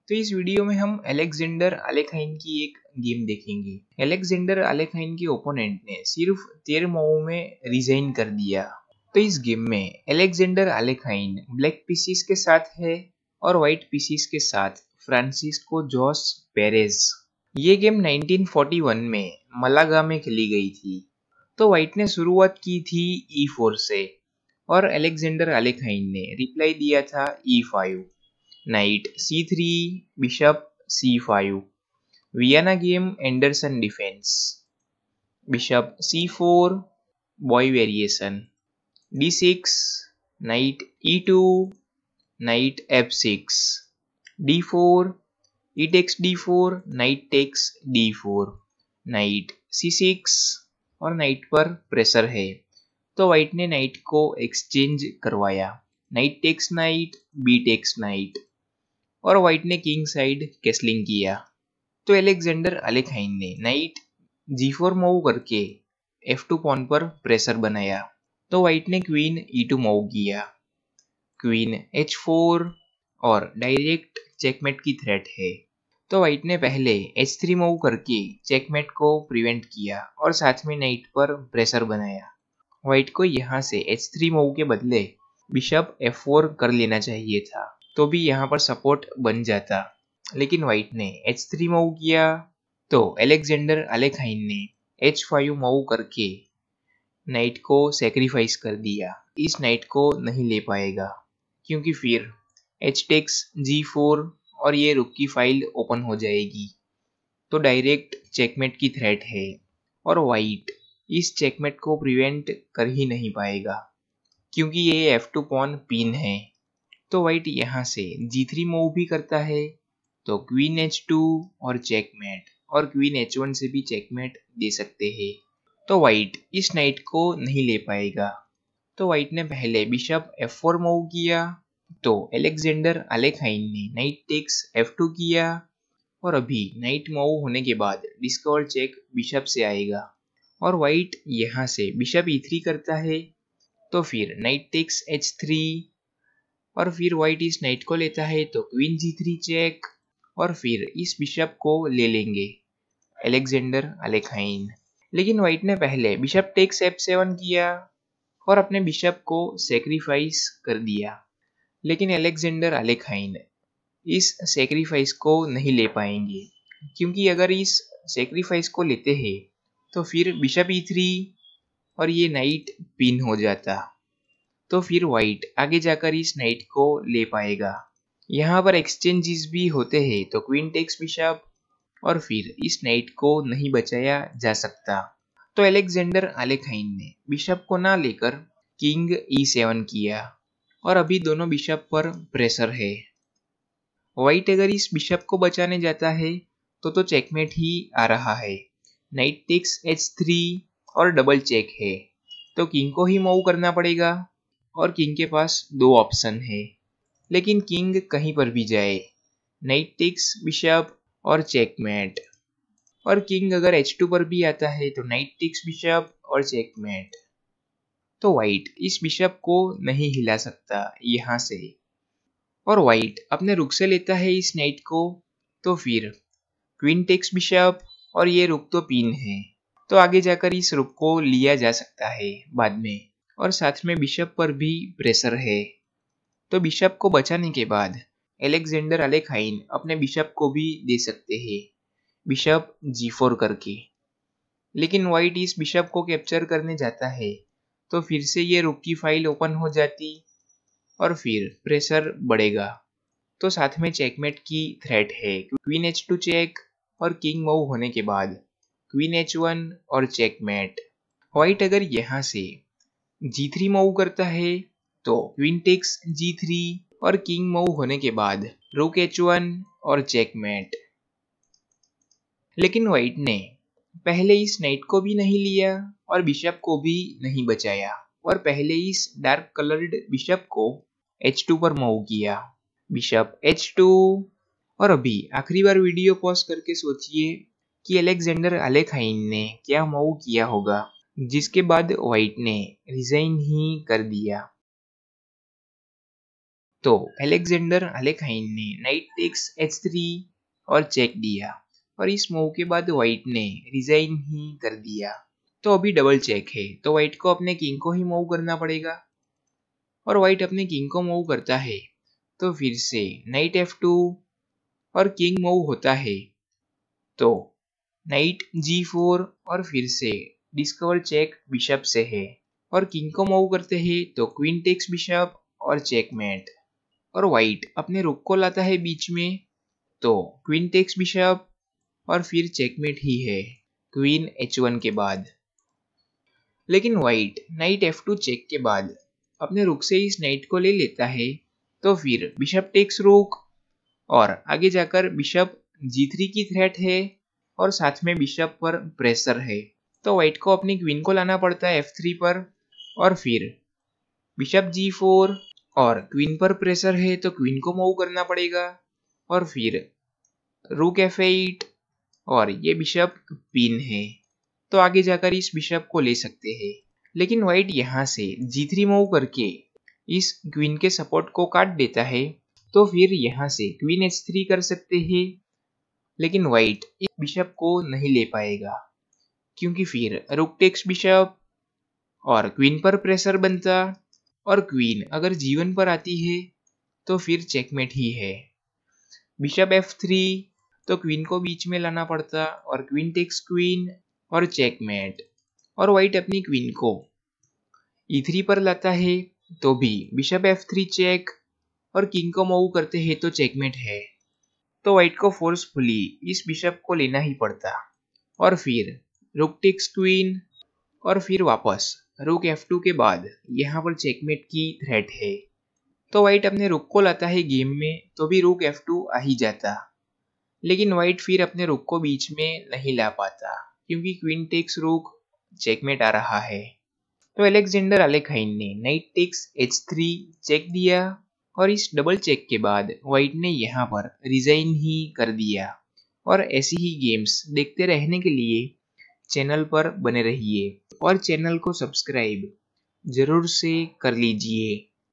तो इस वीडियो में हम अलेक्जेंडर आलेखाइन की एक गेम देखेंगे। अलेक्जेंडर आलेखाइन के ओपोनेंट ने सिर्फ 13 मोव में रिजाइन कर दिया। तो इस गेम में अलेक्जेंडर आलेखाइन ब्लैक पीसीस के साथ है और व्हाइट पीसीस के साथ फ्रांसिस्को जोस पेरेज। ये गेम 1941 में मलागा में खेली गई थी। तो व्हाइट ने शुरुआत की थी E4 से और अलेक्जेंडर आलेखाइन ने रिप्लाई दिया था E5, knight C3, bishop C5, Vienna game Anderson defence, bishop C4, Boi variation, D6, knight E2, knight F6, D4, e takes D4, knight takes D4, knight C6 और नाइट पर pressure है तो white ने night को exchange करवाया। Knight takes knight, B takes knight और white ने king side castling किया। तो अलेक्जेंडर आलेखाइन ने नाइट G4 मूव करके F2 पॉन पर प्रेशर बनाया। तो व्हाइट ने क्वीन E2 मूव किया, क्वीन H4 और डायरेक्ट चेकमेट की थ्रेट है। तो व्हाइट ने पहले H3 मूव करके चेकमेट को प्रिवेंट किया और साथ में नाइट पर प्रेशर बनाया। व्हाइट को यहाँ से H3 मूव के बदले बिशप F4 कर लेना चाहिए था, तो भी यहाँ पर सपोर्ट बन जाता, लेकिन व्हाइट ने H3 मूव किया। तो अलेक्जेंडर आलेखाइन ने H5 मूव करके नाइट को सेक्रीफाइस कर दिया। इस नाइट को नहीं ले पाएगा क्योंकि फिर H टेक्स G4 और ये रुक की फाइल ओपन हो जाएगी, तो डायरेक्ट चेकमेट की थ्रेट है और व्हाइट इस चेकमेट को प्रिवेंट कर ही नहीं पाएगा क्योंकि ये F2 पॉन पिन है। तो व्हाइट यहाँ से G3 मूव भी करता है तो क्वीन H2 और चेकमेट, और क्वीन H1 से भी चेकमेट दे सकते हैं। तो व्हाइट इस नाइट को नहीं ले पाएगा। तो व्हाइट ने पहले बिशप F4 मूव किया तो अलेक्जेंडर आलेखाइन ने नाइट टेक्स F2 किया और अभी नाइट मूव होने के बाद डिस्कवर चेक बिशप से आएगा और व्हाइट यहाँ से बिशप E3 करता है तो फिर नाइट टेक्स H3 और फिर व्हाइट इस नाइट को लेता है तो क्वीन G3 चेक और फिर इस बिशप को ले लेंगे अलेक्जेंडर आलेखाइन। लेकिन व्हाइट ने पहले बिशप टेक्स F7 किया और अपने बिशप को सेक्रीफाइस कर दिया, लेकिन अलेक्जेंडर आलेखाइन इस सेक्रीफाइस को नहीं ले पाएंगे क्योंकि अगर इस सेक्रीफाइस को लेते हैं तो फिर बिशप E3 और ये नाइट पिन हो जाता, तो फिर व्हाइट आगे जाकर इस नाइट को ले पाएगा। यहाँ पर एक्सचेंजेस भी होते हैं तो क्वीन टेक्स बिशप और फिर इस नाइट को नहीं बचाया जा सकता। तो अलेक्जेंडर आलेखाइन ने बिशप को ना लेकर किंग E7 किया और अभी दोनों बिशप पर प्रेशर है। व्हाइट अगर इस बिशप को बचाने जाता है तो चेकमेट ही आ रहा है। नाइट टेक्स H3 और डबल चेक है तो किंग को ही मूव करना पड़ेगा और किंग के पास दो ऑप्शन है, लेकिन किंग कहीं पर भी जाए, नाइट टेक्स बिशप और चेकमेट, और किंग अगर H2 पर भी आता है तो नाइट टेक्स बिशप और चेकमेट। तो व्हाइट इस बिशप को नहीं हिला सकता यहाँ से और व्हाइट अपने रुक से लेता है इस नाइट को तो फिर क्वीन टेक्स बिशप और ये रुक तो पिन है तो आगे जाकर इस रुक को लिया जा सकता है बाद में, और साथ में बिशप पर भी प्रेशर है। तो बिशप को बचाने के बाद अलेक्जेंडर आलेखाइन अपने बिशप को भी दे सकते हैं बिशप G4 करके, लेकिन व्हाइट इस बिशप को कैप्चर करने जाता है तो फिर से ये रुक की फाइल ओपन हो जाती और फिर प्रेशर बढ़ेगा। तो साथ में चेकमेट की थ्रेट है, क्वीन H2 चेक और किंग मूव होने के बाद क्वीन H1 और चेकमेट। व्हाइट अगर यहाँ से G3 मूव करता है तो क्वीन टेक्स G3 और किंग मूव होने के बाद रुक H1 और चेकमेट। लेकिन व्हाइट ने पहले इस नाइट को भी नहीं लिया और बिशप को भी नहीं बचाया और पहले इस डार्क कलर्ड बिशप को H2 पर मूव किया, बिशप H2। और अभी आखिरी बार वीडियो पॉज करके सोचिए कि अलेक्जेंडर आलेखाइन ने क्या मूव किया होगा जिसके बाद व्हाइट ने रिजाइन ही कर दिया। तो अलेक्जेंडर अलेखाइन ने नाइट टेक्स h3 और चेक दिया, और इस मूव के बाद व्हाइट ने रिजाइन ही कर दिया। तो अभी डबल चेक है, तो व्हाइट को अपने किंग को ही मूव करना पड़ेगा, और व्हाइट अपने किंग को मूव करता है। तो फिर से नाइट f2 और किंग मूव होता है, तो नाइट g4 और फिर से डिस्कवर चेक बिशप से है, और किंग को मूव करते हैं तो क्वीन टेक्स बिशप और चेकमेट, और व्हाइट अपने रुक को लाता है बीच में, तो क्वीन टेक्स बिशप और फिर चेकमेट ही है क्वीन h1 के बाद। लेकिन व्हाइट नाइट f2 चेक के बाद अपने रुक से इस नाइट को ले लेता है, तो फिर बिशप टेक्स रुक, और आगे जाकर बिशप g3 की थ्रेट है और साथ में बिशप पर प्रेशर है, तो व्हाइट को अपनी क्वीन को लाना पड़ता है f3 पर, और फिर बिशप g4 और क्वीन पर प्रेशर है तो क्वीन को मूव करना पड़ेगा, और फिर रूक f8 और ये बिशप पिन है, तो आगे जाकर इस बिशप को ले सकते हैं। लेकिन व्हाइट यहाँ से g3 मूव करके इस क्वीन के सपोर्ट को काट देता है, तो फिर यहाँ से क्वीन h3 कर सकते हैं। लेकिन व्हाइट इस बिशप को नहीं ले पाएगा, क्योंकि फिर रुक टेक्स बिशप और क्वीन पर प्रेशर बनता, और क्वीन अगर g1 पर आती है तो फिर चेकमेट ही है। बिशप f3 तो क्वीन को बीच में लाना पड़ता, और क्वीन टेक्स क्वीन और चेकमेट, और व्हाइट अपनी क्वीन को e3 पर लाता है तो भी बिशप f3 चेक, और किंग को मूव करते हैं तो चेकमेट है, तो व्हाइट को फोर्सफुली इस बिशप को लेना ही पड़ता, और फिर रुक टेक्स क्वीन, और फिर वापस रुक f2 के बाद यहाँ पर चेकमेट की थ्रेट है, तो व्हाइट अपने रुक को लाता है गेम में, तो भी रुक f2 आ ही जाता। लेकिन व्हाइट फिर अपने रुक को बीच में नहीं ला पाता, क्योंकि क्वीन टेक्स रुक चेकमेट आ रहा है। तो अलेक्जेंडर अलेखाइन ने नाइट टेक्स h3 चेक दिया, और इस डबल चेक के बाद व्हाइट ने यहाँ पर रिजाइन ही कर दिया। और ऐसी ही गेम्स देखते रहने के लिए चैनल पर बने रहिए, और चैनल को सब्सक्राइब जरूर से कर लीजिए।